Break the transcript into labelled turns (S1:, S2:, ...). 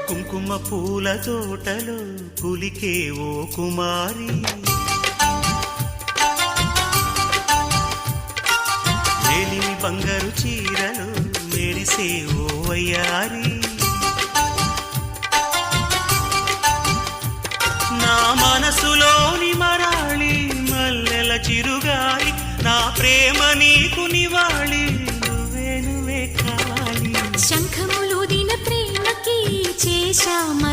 S1: కుంకుమ పూల తోటలో కులికే ఓ కుమారి, మేలిమి బంగారు చీరలు మెరిసే ఓ వయ్యారి, నా మనసులోని మరాళి మల్లెల చిరుగాలి, నా ప్రేమ నీకు నివాళి, నువ్వే నువ్వే కావాలి.
S2: శంఖములుదిన ప్రేమకి చేశామా